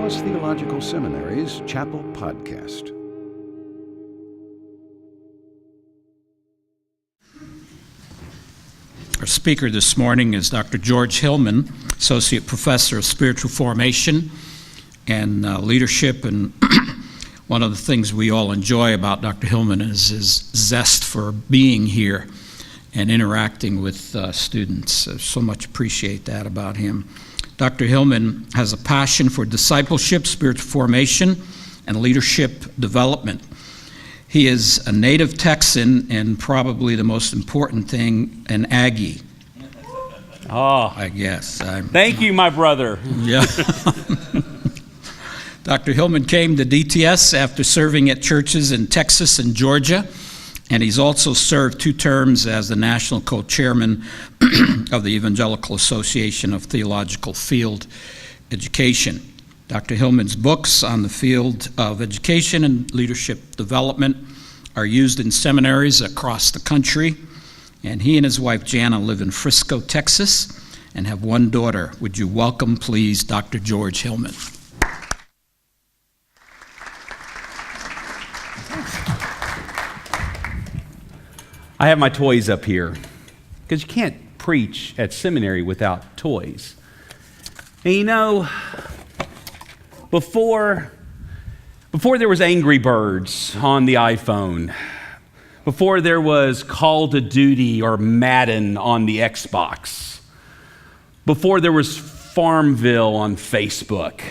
Dallas Theological Seminary's Chapel Podcast. Our speaker this morning is Dr. George Hillman, Associate Professor of Spiritual Formation and Leadership. And one of the things we all enjoy about Dr. Hillman is his zest for being here and interacting with students. I so much appreciate that about him. Dr. Hillman has a passion for discipleship, spiritual formation, and leadership development. He is a native Texan and probably the most important thing, an Aggie. Oh, I guess. thank you, my brother. Yeah. Dr. Hillman came to DTS after serving at churches in Texas and Georgia, and he's also served 2 terms as the national co-chairman of the Evangelical Association of Theological Field Education. Dr. Hillman's books on the field of education and leadership development are used in seminaries across the country, and he and his wife Jana live in Frisco, Texas, and have 1 daughter. Would you welcome, please, Dr. George Hillman? I have my toys up here because you can't preach at seminary without toys. And you know, before there was Angry Birds on the iPhone, before there was Call of Duty or Madden on the Xbox, before there was Farmville on Facebook,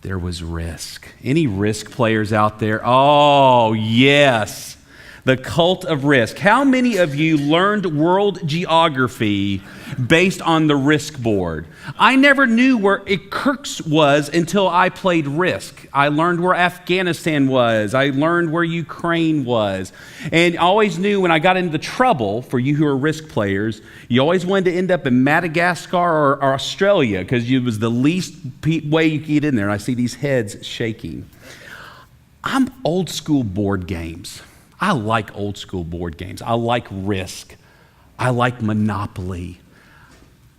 there was Risk. Any Risk players out there? Oh, yes. The cult of Risk. How many of you learned world geography based on the Risk board? I never knew where Irkutsk was until I played Risk. I learned where Afghanistan was. I learned where Ukraine was. And I always knew when I got into trouble, for you who are Risk players, you always wanted to end up in Madagascar or Australia because it was the least way you could get in there. And I see these heads shaking. I'm old school board games. I like old school board games. I like Risk. I like Monopoly.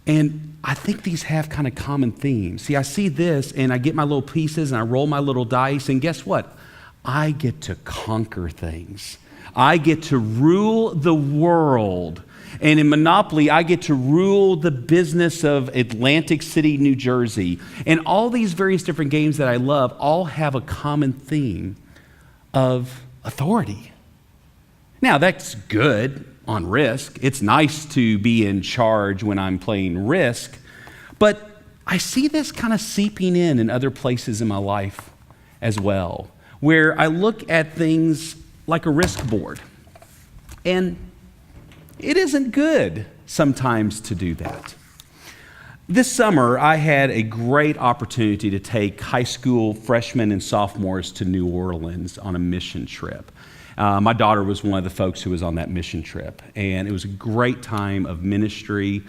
And I think these have kind of common themes. See, I see this and I get my little pieces and I roll my little dice, and guess what? I get to conquer things. I get to rule the world. And in Monopoly, I get to rule the business of Atlantic City, New Jersey. And all these various different games that I love all have a common theme of authority. Now, that's good on Risk. It's nice to be in charge when I'm playing Risk, but I see this kind of seeping in other places in my life as well, where I look at things like a Risk board, and it isn't good sometimes to do that. This summer, I had a great opportunity to take high school freshmen and sophomores to New Orleans on a mission trip. My daughter was one of the folks who was on that mission trip, and it was a great time of ministry.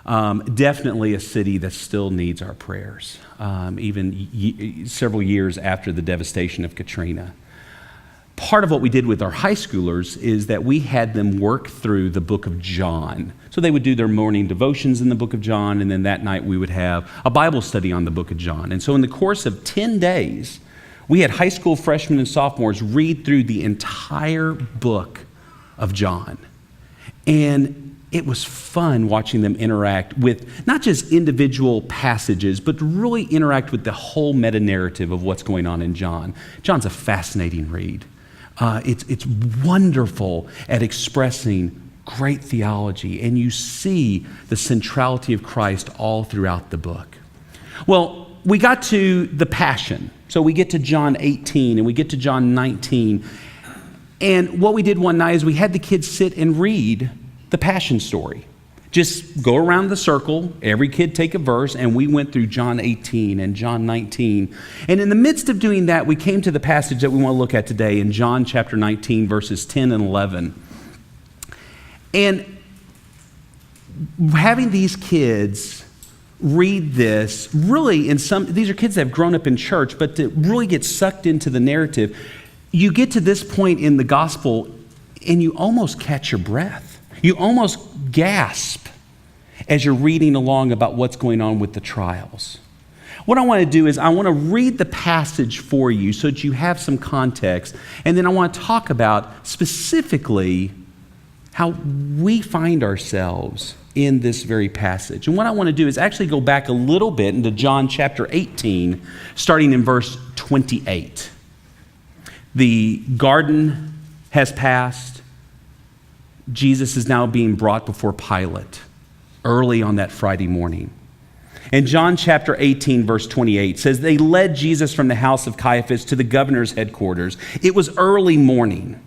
Definitely a city that still needs our prayers, even several years after the devastation of Katrina. Part of what we did with our high schoolers is that we had them work through the book of John. So they would do their morning devotions in the book of John, and then that night we would have a Bible study on the book of John. And so in the course of 10 days, we had high school freshmen and sophomores read through the entire book of John. And it was fun watching them interact with not just individual passages, but really interact with the whole meta-narrative of what's going on in John. John's a fascinating read. It's wonderful at expressing great theology, and you see the centrality of Christ all throughout the book. Well, we got to the Passion. So we get to John 18 and we get to John 19. And what we did one night is we had the kids sit and read the Passion story. Just go around the circle, every kid take a verse, and we went through John 18 and John 19. And in the midst of doing that, we came to the passage that we want to look at today in John chapter 19, verses 10 and 11. And having these kids read this, really these are kids that have grown up in church, but to really get sucked into the narrative, you get to this point in the gospel and you almost catch your breath. You almost gasp as you're reading along about what's going on with the trials. What I want to do is I want to read the passage for you so that you have some context, and then I want to talk about specifically how we find ourselves in this very passage. And what I want to do is actually go back a little bit into John chapter 18, starting in verse 28. The garden has passed. Jesus is now being brought before Pilate early on that Friday morning. And John chapter 18, verse 28 says, they led Jesus from the house of Caiaphas to the governor's headquarters. It was early morning.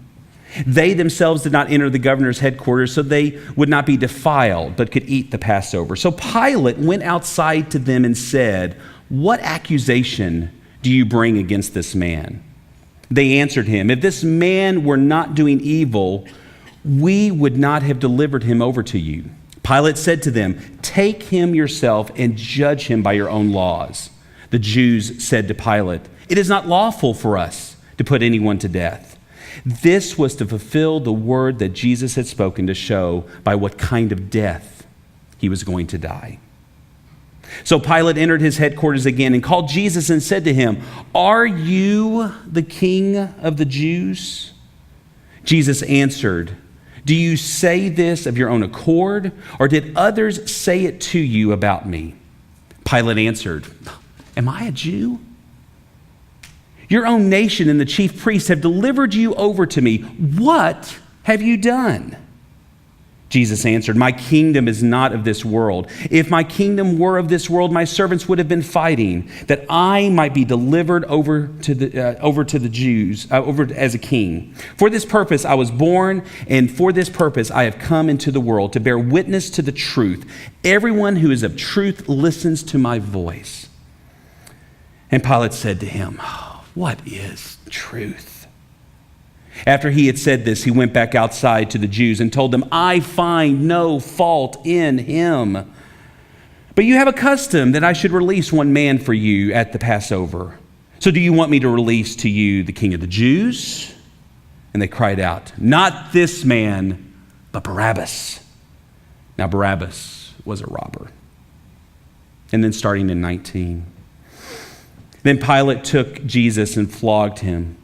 They themselves did not enter the governor's headquarters, so they would not be defiled, but could eat the Passover. So Pilate went outside to them and said, what accusation do you bring against this man? They answered him, if this man were not doing evil, we would not have delivered him over to you. Pilate said to them, take him yourself and judge him by your own laws. The Jews said to Pilate, it is not lawful for us to put anyone to death. This was to fulfill the word that Jesus had spoken to show by what kind of death he was going to die. So Pilate entered his headquarters again and called Jesus and said to him, are you the king of the Jews? Jesus answered, do you say this of your own accord, or did others say it to you about me? Pilate answered, am I a Jew? Your own nation and the chief priests have delivered you over to me. What have you done? Jesus answered, my kingdom is not of this world. If my kingdom were of this world, my servants would have been fighting, that I might be delivered over to the Jews, over as a king. For this purpose I was born, and for this purpose I have come into the world, to bear witness to the truth. Everyone who is of truth listens to my voice. And Pilate said to him, what is truth? After he had said this, he went back outside to the Jews and told them, I find no fault in him. But you have a custom that I should release one man for you at the Passover. So do you want me to release to you the king of the Jews? And they cried out, not this man, but Barabbas. Now Barabbas was a robber. And then starting in 19. Then Pilate took Jesus and flogged him.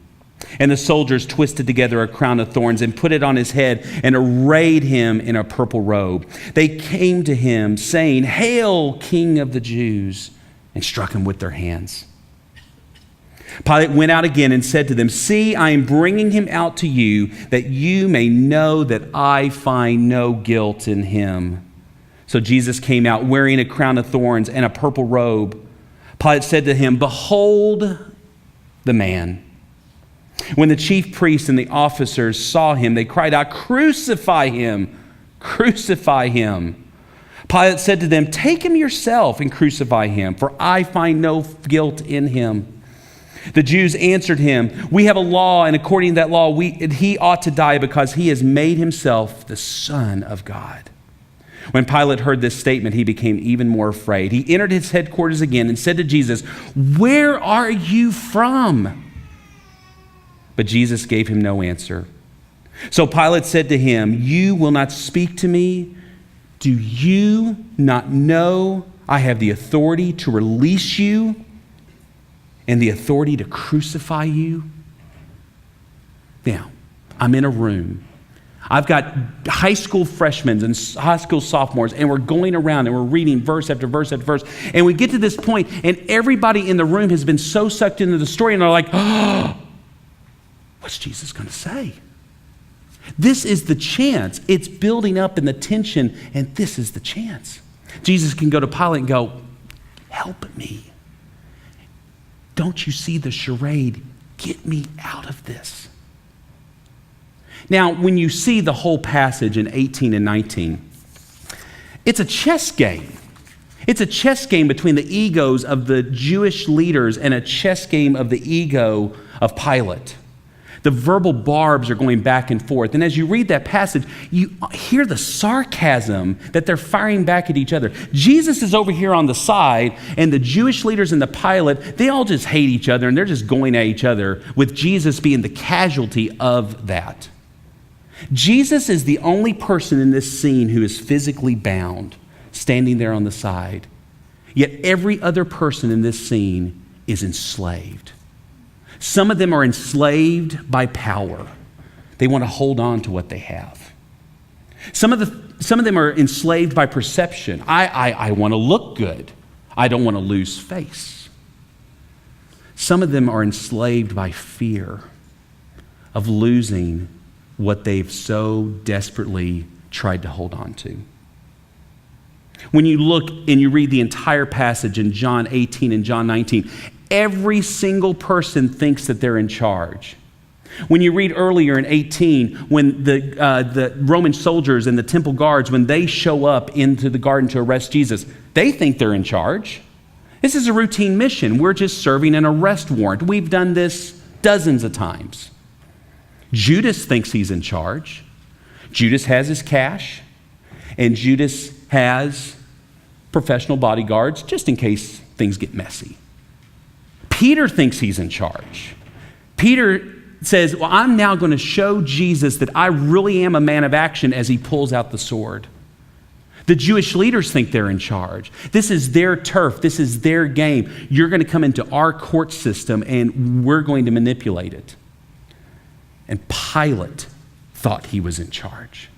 And the soldiers twisted together a crown of thorns and put it on his head and arrayed him in a purple robe. They came to him saying, Hail, King of the Jews, and struck him with their hands. Pilate went out again and said to them, See, I am bringing him out to you that you may know that I find no guilt in him. So Jesus came out wearing a crown of thorns and a purple robe. Pilate said to him, Behold the man. When the chief priests and the officers saw him, they cried out, Crucify him! Crucify him! Pilate said to them, Take him yourself and crucify him, for I find no guilt in him. The Jews answered him, We have a law, and according to that law, he ought to die because he has made himself the Son of God. When Pilate heard this statement, he became even more afraid. He entered his headquarters again and said to Jesus, Where are you from? But Jesus gave him no answer. So Pilate said to him, You will not speak to me? Do you not know I have the authority to release you and the authority to crucify you? Now, I'm in a room. I've got high school freshmen and high school sophomores, and we're going around and we're reading verse after verse after verse. And we get to this point, and everybody in the room has been so sucked into the story, and they're like, oh, what's Jesus going to say? This is the chance. It's building up in the tension, and this is the chance. Jesus can go to Pilate and go, Help me. Don't you see the charade? Get me out of this. Now, when you see the whole passage in 18 and 19, it's a chess game. It's a chess game between the egos of the Jewish leaders and a chess game of the ego of Pilate. The verbal barbs are going back and forth. And as you read that passage, you hear the sarcasm that they're firing back at each other. Jesus is over here on the side, and the Jewish leaders and the Pilate, they all just hate each other, and they're just going at each other, with Jesus being the casualty of that. Jesus is the only person in this scene who is physically bound, standing there on the side. Yet every other person in this scene is enslaved. Some of them are enslaved by power. They want to hold on to what they have. Some of them are enslaved by perception. I want to look good. I don't want to lose face. Some of them are enslaved by fear of losing what they've so desperately tried to hold on to. When you look and you read the entire passage in John 18 and John 19, every single person thinks that they're in charge. When you read earlier in 18, when the Roman soldiers and the temple guards, when they show up into the garden to arrest Jesus, they think they're in charge. This is a routine mission. We're just serving an arrest warrant. We've done this dozens of times. Judas thinks he's in charge. Judas has his cash, and Judas has professional bodyguards just in case things get messy. Peter thinks he's in charge. Peter says, well, I'm now going to show Jesus that I really am a man of action, as he pulls out the sword. The Jewish leaders think they're in charge. This is their turf. This is their game. You're going to come into our court system and we're going to manipulate it. And Pilate thought he was in charge.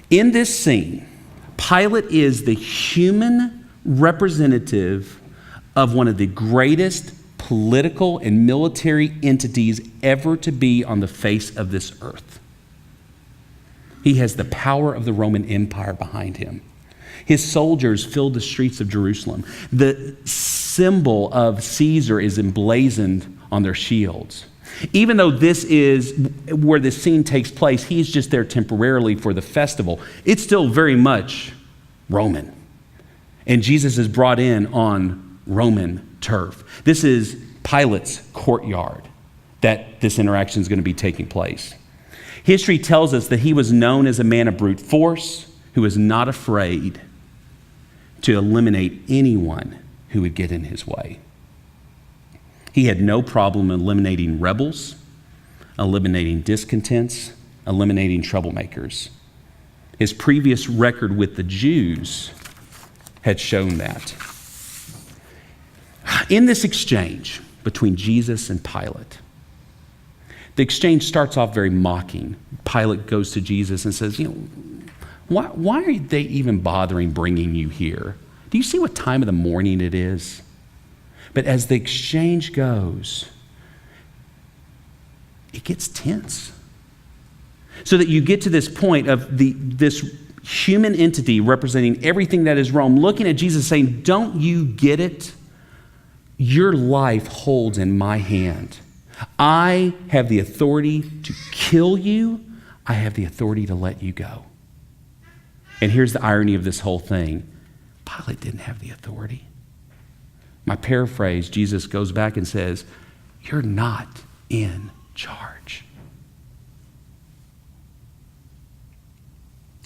In this scene, Pilate is the human representative of one of the greatest political and military entities ever to be on the face of this earth. He has the power of the Roman Empire behind him. His soldiers filled the streets of Jerusalem. The symbol of Caesar is emblazoned on their shields. Even though this is where this scene takes place, he's just there temporarily for the festival. It's still very much Roman. And Jesus is brought in on Roman turf. This is Pilate's courtyard that this interaction is going to be taking place. History tells us that he was known as a man of brute force who was not afraid to eliminate anyone who would get in his way. He had no problem eliminating rebels, eliminating discontents, eliminating troublemakers. His previous record with the Jews had shown that. In this exchange between Jesus and Pilate, the exchange starts off very mocking. Pilate goes to Jesus and says, why are they even bothering bringing you here? Do you see what time of the morning it is? But as the exchange goes, it gets tense. So that you get to this point of this human entity representing everything that is Rome, looking at Jesus saying, don't you get it? Your life holds in my hand. I have the authority to kill you. I have the authority to let you go. And here's the irony of this whole thing. Pilate didn't have the authority. My paraphrase, Jesus goes back and says, you're not in charge.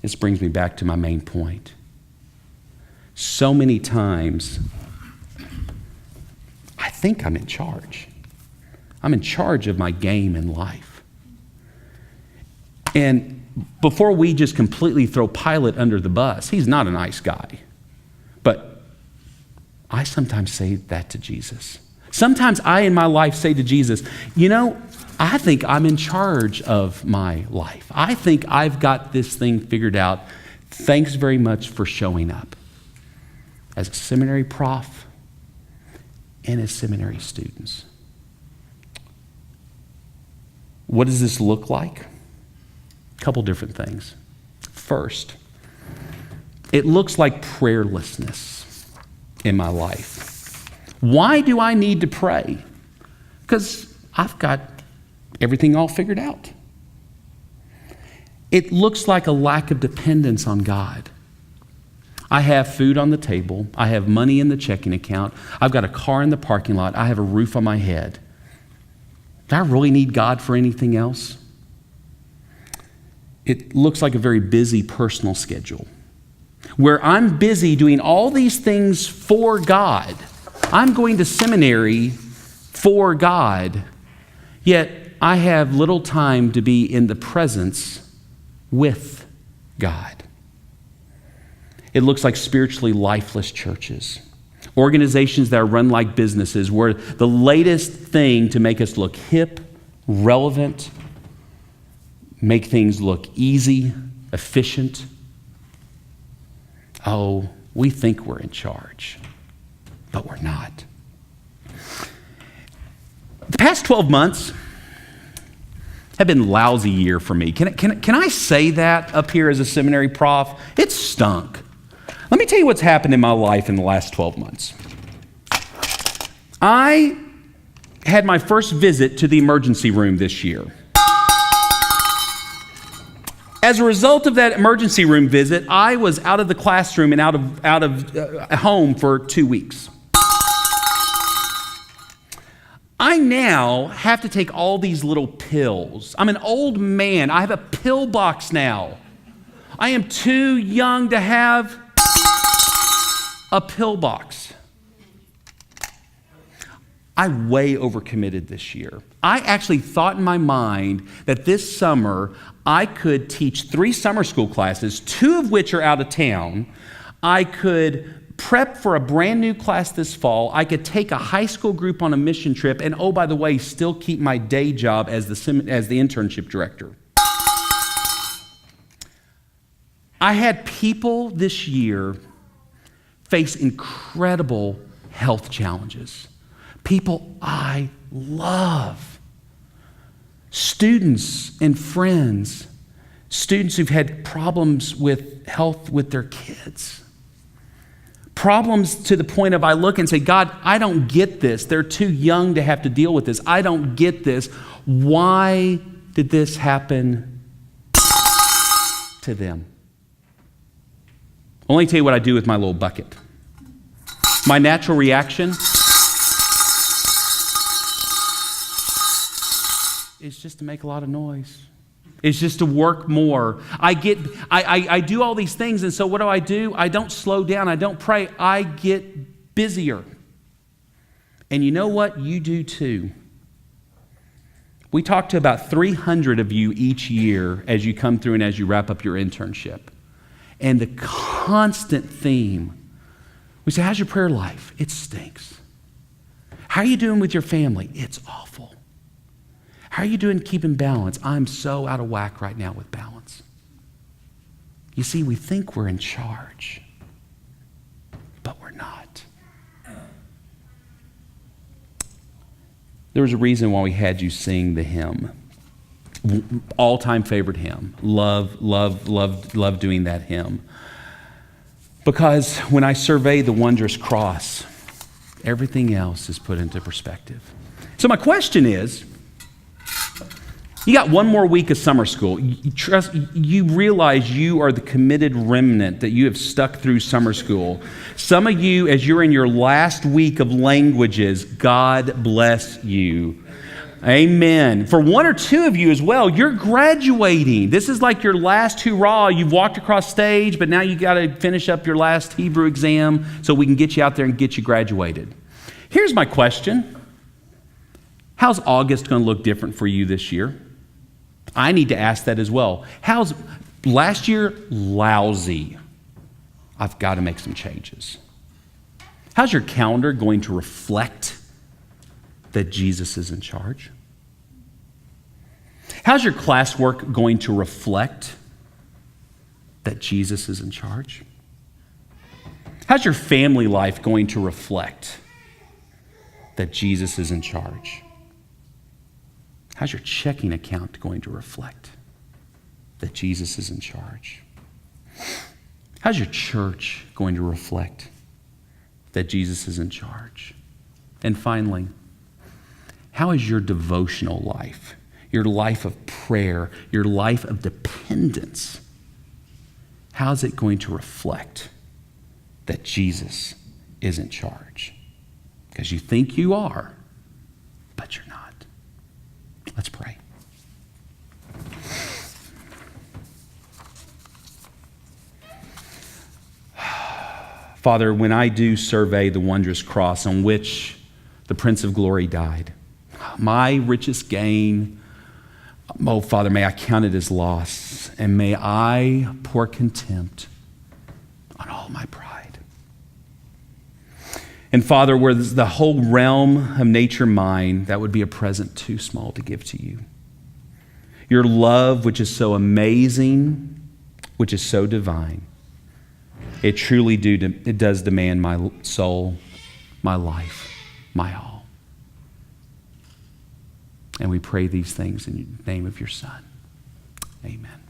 This brings me back to my main point. So many times, I think I'm in charge. I'm in charge of my game in life. And before we just completely throw Pilate under the bus, he's not a nice guy. But I sometimes say that to Jesus. Sometimes I, in my life, say to Jesus, I think I'm in charge of my life. I think I've got this thing figured out. Thanks very much for showing up. As a seminary prof and as seminary students. What does this look like? A couple different things. First, it looks like prayerlessness in my life. Why do I need to pray? Because I've got everything all figured out. It looks like a lack of dependence on God. I have food on the table. I have money in the checking account. I've got a car in the parking lot. I have a roof on my head. Do I really need God for anything else? It looks like a very busy personal schedule where I'm busy doing all these things for God. I'm going to seminary for God, yet I have little time to be in the presence with God. It looks like spiritually lifeless churches, organizations that are run like businesses, where the latest thing to make us look hip, relevant, make things look easy, efficient. Oh, we think we're in charge, but we're not. The past 12 months have been a lousy year for me. Can I say that up here as a seminary prof? It stunk. Let me tell you what's happened in my life in the last 12 months. I had my first visit to the emergency room this year. As a result of that emergency room visit, I was out of the classroom and out of home for 2 weeks. I now have to take all these little pills. I'm an old man. I have a pill box now. I am too young to have a pill box. I way overcommitted this year. I actually thought in my mind that this summer I could teach 3 summer school classes, 2 of which are out of town. I could prep for a brand new class this fall. I could take a high school group on a mission trip, and oh, by the way, still keep my day job as the internship director. I had people this year face incredible health challenges. People I love. Students and friends. Students who've had problems with health with their kids. Problems to the point of I look and say, God, I don't get this. They're too young to have to deal with this. I don't get this. Why did this happen to them? I'll only tell you what I do with my little bucket. My natural reaction is just to make a lot of noise. It's just to work more. I do all these things, and so what do? I don't slow down. I don't pray. I get busier. And you know what? You do too. We talk to about 300 of you each year as you come through and as you wrap up your internship. And the constant theme, we say, how's your prayer life? It stinks. How are you doing with your family? It's awful. How are you doing keeping balance? I'm so out of whack right now with balance. You see, we think we're in charge, but we're not. There was a reason why we had you sing the hymn. All-time favorite hymn. Love doing that hymn. Because when I survey the wondrous cross, everything else is put into perspective. So my question is, you got 1 more week of summer school. You realize you are the committed remnant, that you have stuck through summer school. Some of you, as you're in your last week of languages, God bless you. Amen. For 1 or 2 of you as well, you're graduating. This is like your last hurrah. You've walked across stage, but now you got to finish up your last Hebrew exam so we can get you out there and get you graduated. Here's my question. How's August going to look different for you this year? I need to ask that as well. How's last year? Lousy. I've got to make some changes. How's your calendar going to reflect that Jesus is in charge? How's your classwork going to reflect that Jesus is in charge? How's your family life going to reflect that Jesus is in charge? How's your checking account going to reflect that Jesus is in charge? How's your church going to reflect that Jesus is in charge? And finally, how is your devotional life, your life of prayer, your life of dependence, how is it going to reflect that Jesus is in charge? Because you think you are, but you're not. Let's pray. Father, when I do survey the wondrous cross on which the Prince of Glory died, my richest gain, oh Father, may I count it as loss, and may I pour contempt on all my pride. And Father, were the whole realm of nature mine, that would be a present too small to give to you. Your love, which is so amazing, which is so divine, it truly does demand my soul, my life, my all. And we pray these things in the name of your Son. Amen.